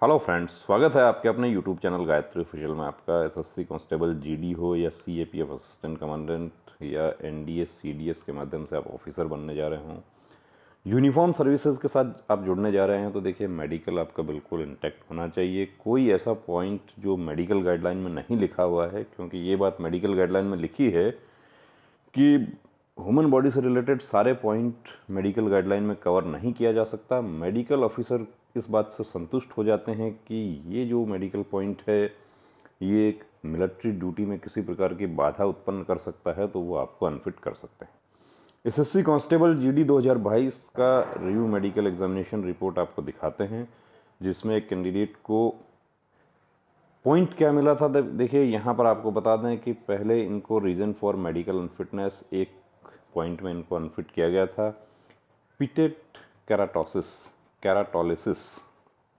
Hello friends, स्वागत है आपके अपने यूट्यूब चैनल गायत्री ऑफिशियल में। आपका एसएससी कांस्टेबल जीडी हो या सीएपीएफ असिस्टेंट कमांडेंट या एनडीएस सीडीएस के माध्यम से आप ऑफिसर बनने जा रहे हों, यूनिफॉर्म सर्विसेज के साथ आप जुड़ने जा रहे हैं, तो देखिए मेडिकल आपका बिल्कुल इंटैक्ट होना चाहिए। कोई ऐसा पॉइंट जो मेडिकल गाइडलाइन में नहीं लिखा हुआ है, क्योंकि ये बात मेडिकल गाइडलाइन में लिखी है कि ह्यूमन बॉडी से रिलेटेड सारे पॉइंट मेडिकल गाइडलाइन में कवर नहीं किया जा सकता। मेडिकल ऑफिसर इस बात से संतुष्ट हो जाते हैं कि ये जो मेडिकल पॉइंट है ये एक मिलिट्री ड्यूटी में किसी प्रकार की बाधा उत्पन्न कर सकता है, तो वो आपको अनफिट कर सकते हैं। एसएससी कांस्टेबल जीडी 2022 का रिव्यू मेडिकल एग्जामिनेशन रिपोर्ट आपको दिखाते हैं, जिसमें एक कैंडिडेट को पॉइंट क्या मिला था। देखिए यहाँ पर आपको बता दें कि पहले इनको रीज़न फॉर मेडिकल अनफिटनेस एक पॉइंट में इनको अनफिट किया गया था। पिटेट कैराटोलिसिस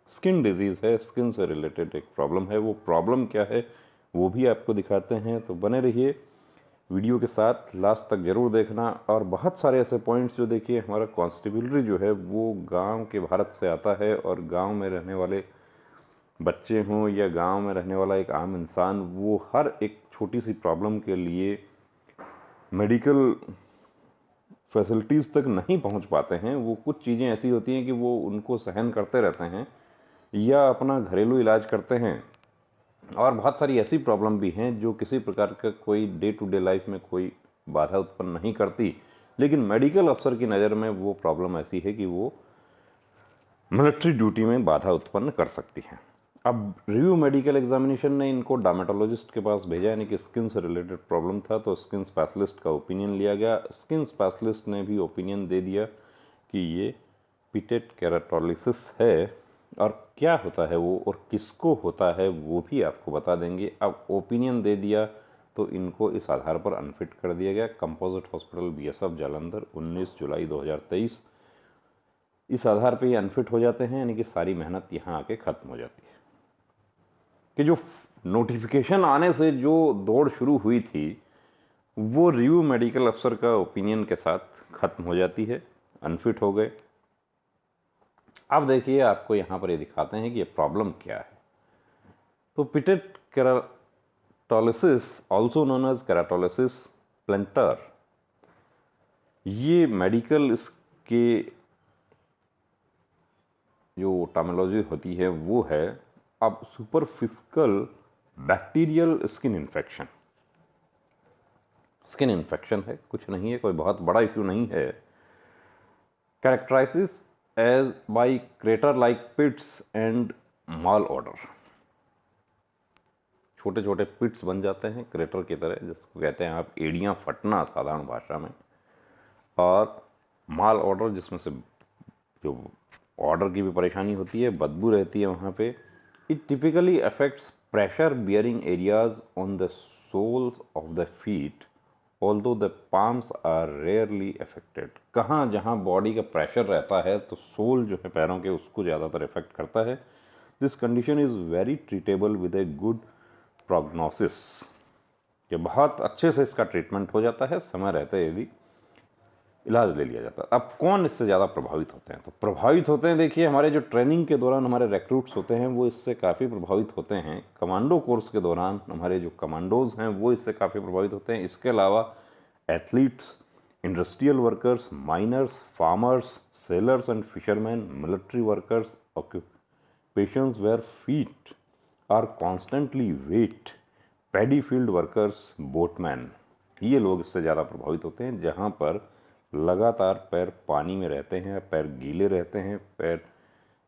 स्किन डिजीज़ है, स्किन से रिलेटेड एक प्रॉब्लम है। वो प्रॉब्लम क्या है वो भी आपको दिखाते हैं, तो बने रहिए वीडियो के साथ, लास्ट तक ज़रूर देखना। और बहुत सारे ऐसे पॉइंट्स जो देखिए हमारा कॉन्स्टेबलरी जो है वो गांव के भारत से आता है, और गांव में रहने वाले बच्चे हों या गांव में रहने वाला एक आम इंसान, वो हर एक छोटी सी प्रॉब्लम के लिए मेडिकल फैसिलिटीज़ तक नहीं पहुंच पाते हैं। वो कुछ चीज़ें ऐसी होती हैं कि वो उनको सहन करते रहते हैं या अपना घरेलू इलाज करते हैं, और बहुत सारी ऐसी प्रॉब्लम भी हैं जो किसी प्रकार का कोई डे टू डे लाइफ में कोई बाधा उत्पन्न नहीं करती, लेकिन मेडिकल अफसर की नज़र में वो प्रॉब्लम ऐसी है कि वो मिलिट्री ड्यूटी में बाधा उत्पन्न कर सकती है। अब रिव्यू मेडिकल एग्जामिनेशन ने इनको डार्मेटोलॉजिस्ट के पास भेजा, यानी कि स्किन से रिलेटेड प्रॉब्लम था, तो स्किन स्पेशलिस्ट का ओपिनियन लिया गया। स्किन स्पेशलिस्ट ने भी ओपिनियन दे दिया कि ये पिटेट कैराटोलिसिस है, और क्या होता है वो और किसको होता है वो भी आपको बता देंगे। अब ओपिनियन दे दिया तो इनको इस आधार पर अनफिट कर दिया गया। कंपोजिट हॉस्पिटल बीएसएफ जालंधर 19 जुलाई 2023, इस आधार पे ये अनफिट हो जाते हैं, यानी कि सारी मेहनत यहाँ आके ख़त्म हो जाती है। कि जो नोटिफिकेशन आने से जो दौड़ शुरू हुई थी वो रिव्यू मेडिकल अफसर का ओपिनियन के साथ ख़त्म हो जाती है, अनफिट हो गए। अब देखिए आपको यहाँ पर ये दिखाते हैं कि ये प्रॉब्लम क्या है। तो pitted keratolysis also known as keratolysis plantar, ये मेडिकल इसके जो टर्मिनोलॉजी होती है वो है अब superficial bacterial skin infection. Skin infection है, कुछ नहीं है, कोई बहुत बड़ा इश्यू नहीं है। Characterises as by crater like pits and malodour, छोटे छोटे पिट्स बन जाते हैं क्रेटर की तरह, जिसको कहते हैं आप एड़ियाँ फटना साधारण भाषा में, और माल ऑर्डर जिसमें से जो ऑर्डर की भी परेशानी होती है, बदबू रहती है वहाँ पे। It typically affects pressure bearing areas on the soles of the feet, although the palms are rarely affected. कहाँ जहाँ बॉडी का प्रेशर रहता है तो सोल जो है पैरों के उसको ज़्यादातर इफेक्ट करता है। This condition is very treatable with a good prognosis, ये बहुत अच्छे से इसका ट्रीटमेंट हो जाता है समय रहते यदि इलाज ले लिया जाता है। अब कौन इससे ज़्यादा प्रभावित होते हैं? तो प्रभावित होते हैं, देखिए हमारे जो ट्रेनिंग के दौरान हमारे रिक्रूट्स होते हैं वो इससे काफ़ी प्रभावित होते हैं। कमांडो कोर्स के दौरान हमारे जो कमांडोज हैं वो इससे काफ़ी प्रभावित होते हैं। इसके अलावा athletes, industrial workers, miners, farmers, sailors and fisherman, military workers, occupations where feet are constantly wet, paddy field workers, boatman, ये लोग इससे ज़्यादा प्रभावित होते हैं जहाँ पर लगातार पैर पानी में रहते हैं, पैर गीले रहते हैं, पैर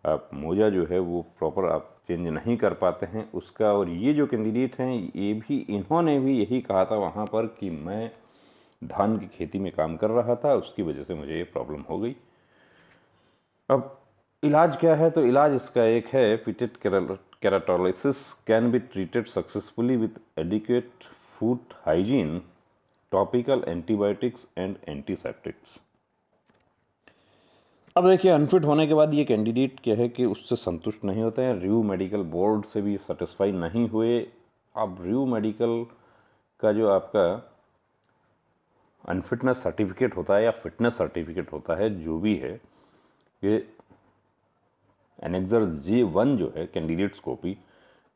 आप मोजा जो है वो प्रॉपर आप चेंज नहीं कर पाते हैं उसका। और ये जो कैंडिडेट हैं ये भी, इन्होंने भी यही कहा था वहाँ पर कि मैं धान की खेती में काम कर रहा था, उसकी वजह से मुझे ये प्रॉब्लम हो गई। अब इलाज क्या है? तो इलाज इसका एक है, pitted keratolysis can be treated successfully with adequate food hygiene, topical antibiotics and antiseptics. अब देखिए अनफिट होने के बाद ये कैंडिडेट क्या है कि उससे संतुष्ट नहीं होते हैं, रिव्यू मेडिकल बोर्ड से भी सेटिस्फाई नहीं हुए। अब रिव्यू मेडिकल का जो आपका अनफिटनेस सर्टिफिकेट होता है या फिटनेस सर्टिफिकेट होता है, जो भी है, ये एनेक्सर J1 जो है कैंडिडेट्स कॉपी,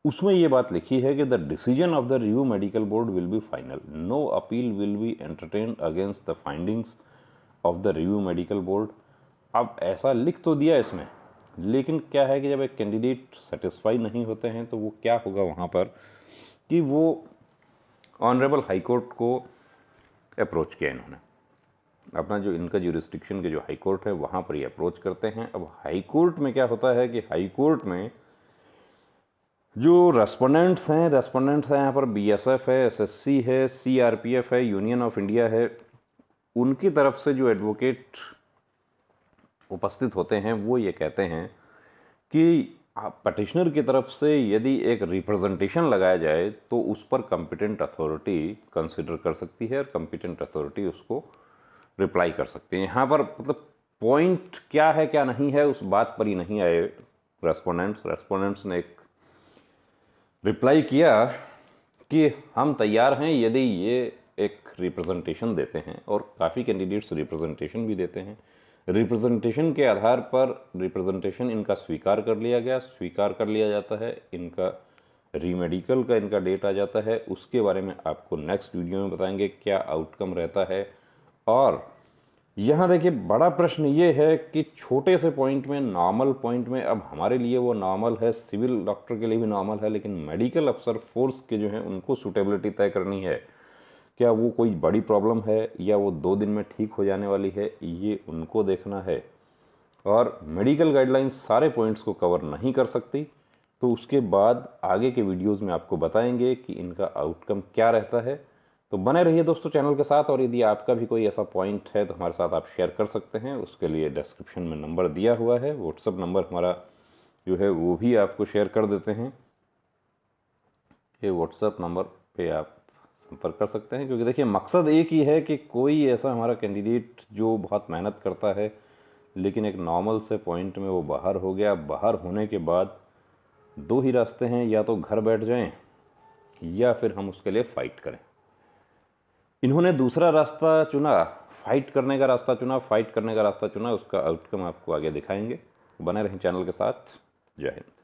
उसमें ये बात लिखी है कि the decision of the review medical board will be final, no appeal will be entertained against the findings of the review medical board. अब ऐसा लिख तो दिया इसमें, लेकिन क्या है कि जब एक कैंडिडेट सेटिस्फाई नहीं होते हैं तो वो क्या होगा वहाँ पर कि वो ऑनरेबल हाई कोर्ट को अप्रोच किया इन्होंने, अपना जो इनका जुरिस्डिक्शन के जो हाई कोर्ट है वहाँ पर ये अप्रोच करते हैं। अब हाई कोर्ट में क्या होता है कि हाई कोर्ट में जो रेस्पोंडेंट्स हैं यहाँ पर BSF है, SSC है, CRPF है, यूनियन ऑफ इंडिया है, उनकी तरफ से जो एडवोकेट उपस्थित होते हैं वो ये कहते हैं कि पटिशनर की तरफ से यदि एक रिप्रेजेंटेशन लगाया जाए तो उस पर कॉम्पिटेंट अथॉरिटी कंसिडर कर सकती है और कॉम्पिटेंट अथॉरिटी उसको रिप्लाई कर सकती है। यहाँ पर मतलब पॉइंट क्या है क्या नहीं है उस बात पर ही नहीं आए रेस्पोंडेंट्स ने एक रिप्लाई किया कि हम तैयार हैं यदि ये एक रिप्रेजेंटेशन देते हैं, और काफ़ी कैंडिडेट्स रिप्रेजेंटेशन भी देते हैं। रिप्रेजेंटेशन के आधार पर रिप्रेजेंटेशन इनका स्वीकार कर लिया जाता है, इनका रीमेडिकल का इनका डेट आ जाता है। उसके बारे में आपको नेक्स्ट वीडियो में बताएंगे क्या आउटकम रहता है। और यहाँ देखिए बड़ा प्रश्न ये है कि छोटे से पॉइंट में, नॉर्मल पॉइंट में, अब हमारे लिए वो नॉर्मल है, सिविल डॉक्टर के लिए भी नॉर्मल है, लेकिन मेडिकल अफसर फोर्स के जो हैं उनको सूटेबिलिटी तय करनी है, क्या वो कोई बड़ी प्रॉब्लम है या वो 2 दिन में ठीक हो जाने वाली है, ये उनको देखना है। और मेडिकल गाइडलाइंस सारे पॉइंट्स को कवर नहीं कर सकती, तो उसके बाद आगे के वीडियोस में आपको बताएंगे कि इनका आउटकम क्या रहता है। तो बने रहिए दोस्तों चैनल के साथ, और यदि आपका भी कोई ऐसा पॉइंट है तो हमारे साथ आप शेयर कर सकते हैं। उसके लिए डिस्क्रिप्शन में नंबर दिया हुआ है, व्हाट्सअप नंबर हमारा जो है वो भी आपको शेयर कर देते हैं। ये व्हाट्सअप नंबर पे आप संपर्क कर सकते हैं, क्योंकि देखिए मकसद एक ही है कि कोई ऐसा हमारा कैंडिडेट जो बहुत मेहनत करता है लेकिन एक नॉर्मल से पॉइंट में वो बाहर हो गया, बाहर होने के बाद 2 ही रास्ते हैं, या तो घर बैठ जाएं या फिर हम उसके लिए फ़ाइट करें। इन्होंने दूसरा रास्ता चुना, फाइट करने का रास्ता चुना, उसका आउटकम आपको आगे दिखाएंगे। बने रहें चैनल के साथ। जय हिंद।